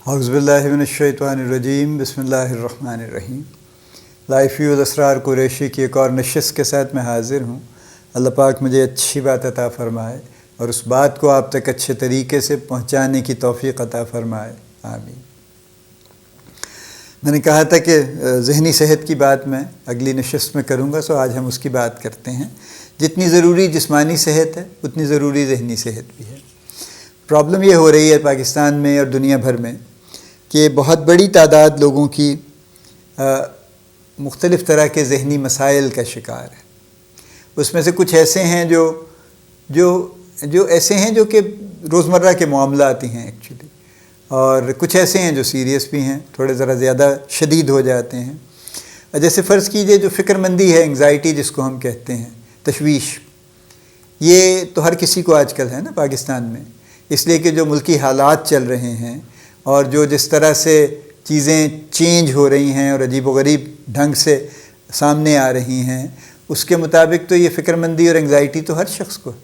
اعوذ باللہ من الشیطان الرجیم بسم اللہ الرحمن الرحیم۔ لائف ویوز اسرار قریشی کی ایک اور نشست کے ساتھ میں حاضر ہوں۔ اللہ پاک مجھے اچھی بات عطا فرمائے اور اس بات کو آپ تک اچھے طریقے سے پہنچانے کی توفیق عطا فرمائے، آمین۔ میں نے کہا تھا کہ ذہنی صحت کی بات میں اگلی نشست میں کروں گا، سو آج ہم اس کی بات کرتے ہیں۔ جتنی ضروری جسمانی صحت ہے اتنی ضروری ذہنی صحت بھی ہے۔ پرابلم یہ ہو رہی ہے پاکستان میں اور دنیا بھر میں کہ بہت بڑی تعداد لوگوں کی مختلف طرح کے ذہنی مسائل کا شکار ہے۔ اس میں سے کچھ ایسے ہیں جو ایسے ہیں جو کہ روزمرہ کے معاملات ہی ہیں ایکچولی، اور کچھ ایسے ہیں جو سیریس بھی ہیں، تھوڑے ذرا زیادہ شدید ہو جاتے ہیں۔ جیسے فرض کیجئے جو فکر مندی ہے، انگزائٹی جس کو ہم کہتے ہیں، تشویش، یہ تو ہر کسی کو آج کل ہے نا پاکستان میں، اس لیے کہ جو ملکی حالات چل رہے ہیں اور جو جس طرح سے چیزیں چینج ہو رہی ہیں اور عجیب و غریب ڈھنگ سے سامنے آ رہی ہیں، اس کے مطابق تو یہ فکر مندی اور انگزائٹی تو ہر شخص کو ہے۔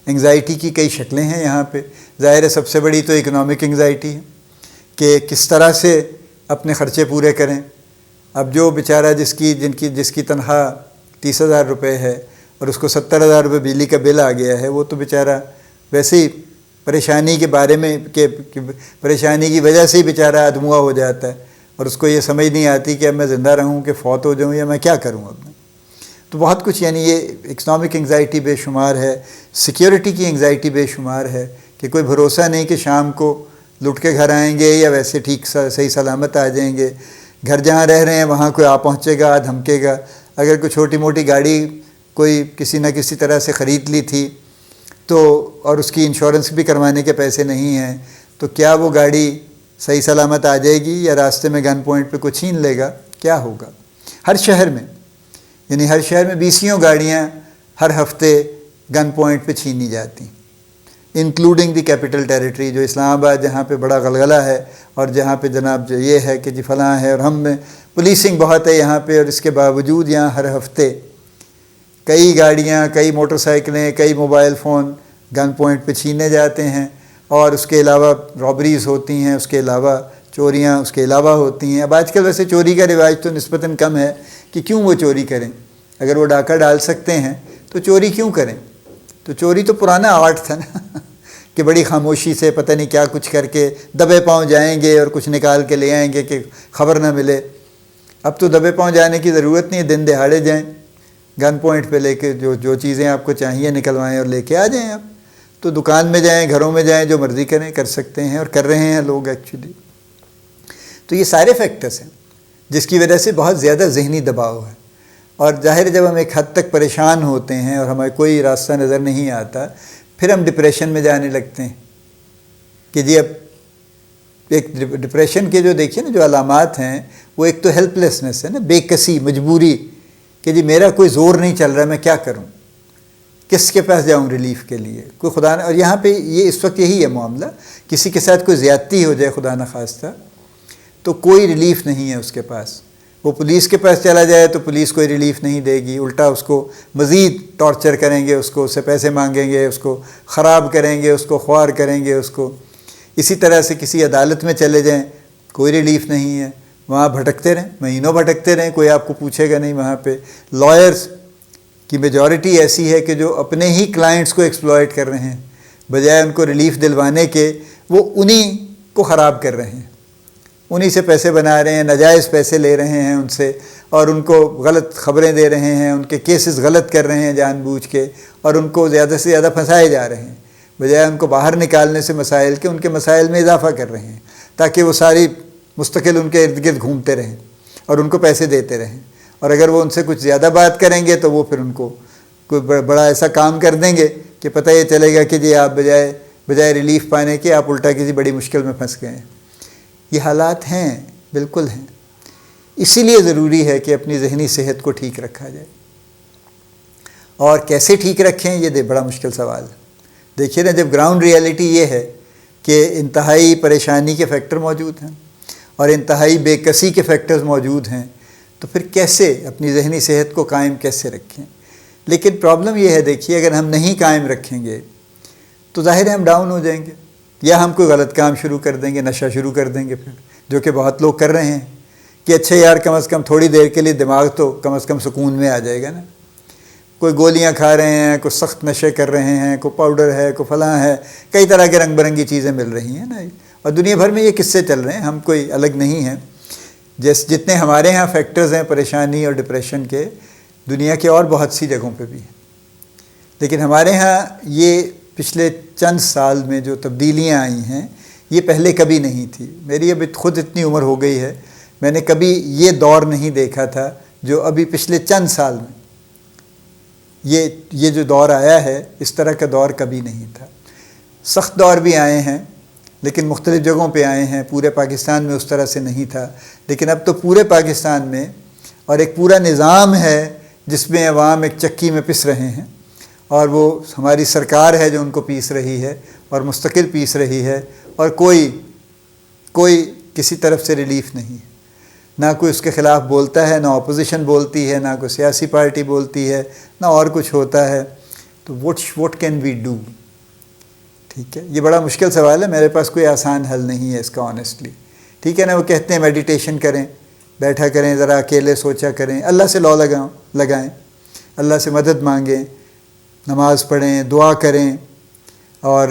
انگزائٹی کی کئی شکلیں ہیں یہاں پہ، ظاہر ہے سب سے بڑی تو اکنامک انگزائٹی ہے کہ کس طرح سے اپنے خرچے پورے کریں۔ اب جو بیچارہ جس کی تنخواہ 30,000 روپے ہے اور اس کو 70,000 روپے بجلی کا بل آ گیا ہے، وہ تو بیچارہ ویسے ہی پریشانی کے بارے میں کہ پریشانی کی وجہ سے ہی بیچارہ ادموا ہو جاتا ہے، اور اس کو یہ سمجھ نہیں آتی کہ اب میں زندہ رہوں کہ فوت ہو جاؤں یا میں کیا کروں اب میں۔ تو بہت کچھ، یعنی یہ اکنامک انگزائٹی بے شمار ہے، سیکیورٹی کی انگزائٹی بے شمار ہے کہ کوئی بھروسہ نہیں کہ شام کو لٹ کے گھر آئیں گے یا ویسے ٹھیک صحیح سلامت آ جائیں گے۔ گھر جہاں رہ رہے ہیں وہاں کوئی آ پہنچے گا، دھمکے گا۔ اگر کوئی چھوٹی موٹی گاڑی کوئی کسی نہ کسی طرح سے خرید لی تھی تو اور اس کی انشورنس بھی کروانے کے پیسے نہیں ہیں، تو کیا وہ گاڑی صحیح سلامت آ جائے گی یا راستے میں گن پوائنٹ پہ کوئی چھین لے گا؟ کیا ہوگا؟ ہر شہر میں، یعنی ہر شہر میں 20 گاڑیاں ہر ہفتے گن پوائنٹ پہ چھینی جاتی، انکلوڈنگ دی کیپٹل ٹیریٹری، جو اسلام آباد جہاں پہ بڑا غلغلہ ہے اور جہاں پہ جناب جو یہ ہے کہ جی فلاں ہے، اور ہم میں پولیسنگ بہت ہے یہاں پہ، اور اس کے باوجود یہاں ہر ہفتے کئی گاڑیاں، کئی موٹر سائیکلیں، کئی موبائل فون گن پوائنٹ پہ چھینے جاتے ہیں، اور اس کے علاوہ رابریز ہوتی ہیں، اس کے علاوہ چوریاں اس کے علاوہ ہوتی ہیں۔ اب آج کل ویسے چوری کا رواج تو نسبتاً کم ہے کہ کیوں وہ چوری کریں، اگر وہ ڈاکہ ڈال سکتے ہیں تو چوری کیوں کریں؟ تو چوری تو پرانا آرٹ تھا نا کہ بڑی خاموشی سے پتہ نہیں کیا کچھ کر کے دبے پاؤں جائیں گے اور کچھ نکال کے لے آئیں گے کہ خبر نہ ملے۔ اب تو دبے پاؤں جانے کی ضرورت نہیں ہے، دن دہاڑے جائیں، گن پوائنٹ پہ لے کے جو چیزیں آپ کو چاہیے نکلوائیں اور لے کے آ جائیں۔ آپ تو دکان میں جائیں، گھروں میں جائیں، جو مرضی کریں، کر سکتے ہیں اور کر رہے ہیں لوگ ایکچولی۔ تو یہ سارے فیکٹرز ہیں جس کی وجہ سے بہت زیادہ ذہنی دباؤ ہے، اور ظاہر ہے جب ہم ایک حد تک پریشان ہوتے ہیں اور ہمیں کوئی راستہ نظر نہیں آتا، پھر ہم ڈپریشن میں جانے لگتے ہیں کہ جی اب ایک ڈپریشن کے جو دیکھیے نا جو علامات ہیں، وہ ایک تو ہیلپ لیسنس ہے نا، بے کسی، مجبوری کہ جی میرا کوئی زور نہیں چل رہا، میں کیا کروں، کس کے پاس جاؤں ریلیف کے لیے، کوئی خدا نہ، اور یہاں پہ یہ اس وقت یہی ہے معاملہ، کسی کے ساتھ کوئی زیادتی ہو جائے خدا نخواستہ تو کوئی ریلیف نہیں ہے اس کے پاس۔ وہ پولیس کے پاس چلا جائے تو پولیس کوئی ریلیف نہیں دے گی، الٹا اس کو مزید ٹارچر کریں گے، اس سے پیسے مانگیں گے، اس کو خراب کریں گے، اس کو خوار کریں گے اس کو۔ اسی طرح سے کسی عدالت میں چلے جائیں، کوئی ریلیف نہیں ہے، وہاں بھٹکتے رہیں، مہینوں بھٹکتے رہیں، کوئی آپ کو پوچھے گا نہیں وہاں پہ۔ لائرز کی میجورٹی ایسی ہے کہ جو اپنے ہی کلائنٹس کو ایکسپلائٹ کر رہے ہیں، بجائے ان کو ریلیف دلوانے کے وہ انہی کو خراب کر رہے ہیں، انہی سے پیسے بنا رہے ہیں، ناجائز پیسے لے رہے ہیں ان سے، اور ان کو غلط خبریں دے رہے ہیں، ان کے کیسز غلط کر رہے ہیں جان بوجھ کے، اور ان کو زیادہ سے زیادہ پھنسائے جا رہے ہیں، بجائے ان کو باہر نکالنے سے مسائل کے، ان کے مسائل میں اضافہ کر رہے ہیں تاکہ وہ ساری مستقل ان کے ارد گرد گھومتے رہیں اور ان کو پیسے دیتے رہیں۔ اور اگر وہ ان سے کچھ زیادہ بات کریں گے تو وہ پھر ان کو کوئی بڑا ایسا کام کر دیں گے کہ پتہ یہ چلے گا کہ جی آپ بجائے ریلیف پانے کے آپ الٹا کسی بڑی مشکل میں پھنس گئے ہیں۔ یہ حالات ہیں، بالکل ہیں۔ اسی لیے ضروری ہے کہ اپنی ذہنی صحت کو ٹھیک رکھا جائے، اور کیسے ٹھیک رکھیں یہ بڑا مشکل سوال ہے۔ دیکھیے نا، جب گراؤنڈ ریئلٹی یہ ہے کہ انتہائی پریشانی کے فیکٹر موجود ہیں اور انتہائی بے کسی کے فیکٹرز موجود ہیں، تو پھر کیسے اپنی ذہنی صحت کو قائم کیسے رکھیں؟ لیکن پرابلم یہ ہے، دیکھیے اگر ہم نہیں قائم رکھیں گے تو ظاہر ہے ہم ڈاؤن ہو جائیں گے، یا ہم کوئی غلط کام شروع کر دیں گے، نشہ شروع کر دیں گے پھر، جو کہ بہت لوگ کر رہے ہیں کہ اچھا یار کم از کم تھوڑی دیر کے لیے دماغ تو کم از کم سکون میں آ جائے گا نا. کوئی گولیاں کھا رہے ہیں، کوئی سخت نشے کر رہے ہیں، کوئی پاؤڈر ہے، کوئی فلاں ہے، کئی طرح کے رنگ برنگی چیزیں مل رہی ہیں نا. اور دنیا بھر میں یہ قصے چل رہے ہیں، ہم کوئی الگ نہیں ہیں. جتنے ہمارے ہاں فیکٹرز ہیں پریشانی اور ڈپریشن کے، دنیا کے اور بہت سی جگہوں پہ بھی ہیں. لیکن ہمارے ہاں یہ پچھلے چند سال میں جو تبدیلیاں آئی ہیں یہ پہلے کبھی نہیں تھی. میری اب خود اتنی عمر ہو گئی ہے، میں نے کبھی یہ دور نہیں دیکھا تھا جو ابھی پچھلے چند سال میں یہ جو دور آیا ہے، اس طرح کا دور کبھی نہیں تھا. سخت دور بھی آئے ہیں لیکن مختلف جگہوں پہ آئے ہیں، پورے پاکستان میں اس طرح سے نہیں تھا. لیکن اب تو پورے پاکستان میں اور ایک پورا نظام ہے جس میں عوام ایک چکی میں پس رہے ہیں، اور وہ ہماری سرکار ہے جو ان کو پیس رہی ہے اور مستقل پیس رہی ہے، اور کوئی کسی طرف سے ریلیف نہیں ہے. نہ کوئی اس کے خلاف بولتا ہے، نہ اپوزیشن بولتی ہے، نہ کوئی سیاسی پارٹی بولتی ہے، نہ اور کچھ ہوتا ہے. تو واٹ کین وی ڈو؟ ٹھیک ہے، یہ بڑا مشکل سوال ہے، میرے پاس کوئی آسان حل نہیں ہے اس کا آنیسٹلی. ٹھیک ہے نا، وہ کہتے ہیں میڈیٹیشن کریں، بیٹھا کریں، ذرا اکیلے سوچا کریں، اللہ سے لا لگائیں، اللہ سے مدد مانگیں، نماز پڑھیں، دعا کریں. اور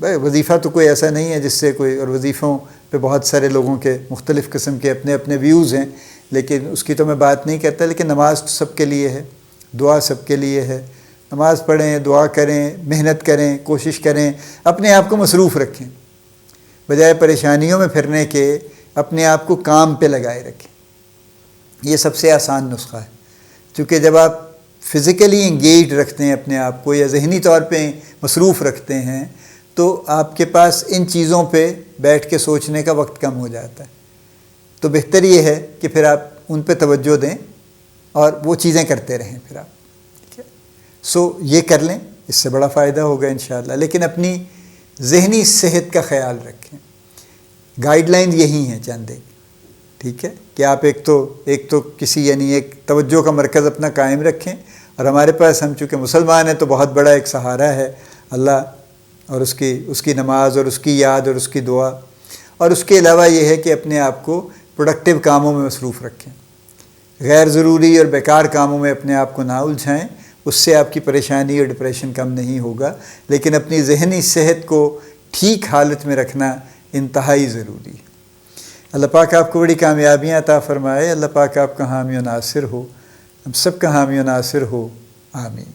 وظیفہ تو کوئی ایسا نہیں ہے جس سے کوئی، اور وظیفوں پہ بہت سارے لوگوں کے مختلف قسم کے اپنے اپنے ویوز ہیں، لیکن اس کی تو میں بات نہیں کرتا. لیکن نماز تو سب کے لیے ہے، دعا سب کے لیے ہے. نماز پڑھیں، دعا کریں، محنت کریں، کوشش کریں، اپنے آپ کو مصروف رکھیں، بجائے پریشانیوں میں پھرنے کے اپنے آپ کو کام پہ لگائے رکھیں. یہ سب سے آسان نسخہ ہے، چونکہ جب آپ فزیکلی انگیج رکھتے ہیں اپنے آپ کو یا ذہنی طور پہ مصروف رکھتے ہیں تو آپ کے پاس ان چیزوں پہ بیٹھ کے سوچنے کا وقت کم ہو جاتا ہے. تو بہتر یہ ہے کہ پھر آپ ان پہ توجہ دیں اور وہ چیزیں کرتے رہیں پھر آپ. ٹھیک ہے، یہ کر لیں، اس سے بڑا فائدہ ہوگا انشاءاللہ. لیکن اپنی ذہنی صحت کا خیال رکھیں. گائیڈ لائن یہی ہیں چند ایک. ٹھیک ہے، کہ آپ ایک تو کسی یعنی ایک توجہ کا مرکز اپنا قائم رکھیں. اور ہمارے پاس، ہم چونکہ مسلمان ہیں، تو بہت بڑا ایک سہارا ہے اللہ اور اس کی نماز اور اس کی یاد اور اس کی دعا. اور اس کے علاوہ یہ ہے کہ اپنے آپ کو پروڈکٹیو کاموں میں مصروف رکھیں، غیر ضروری اور بیکار کاموں میں اپنے آپ کو نہ الجھائیں. اس سے آپ کی پریشانی اور ڈپریشن کم نہیں ہوگا. لیکن اپنی ذہنی صحت کو ٹھیک حالت میں رکھنا انتہائی ضروری ہے. اللہ پاک آپ کو بڑی کامیابیاں عطا فرمائے. اللہ پاک آپ کا حامی و ناصر ہو، ہم سب کا حامی و ناصر ہو. آمین.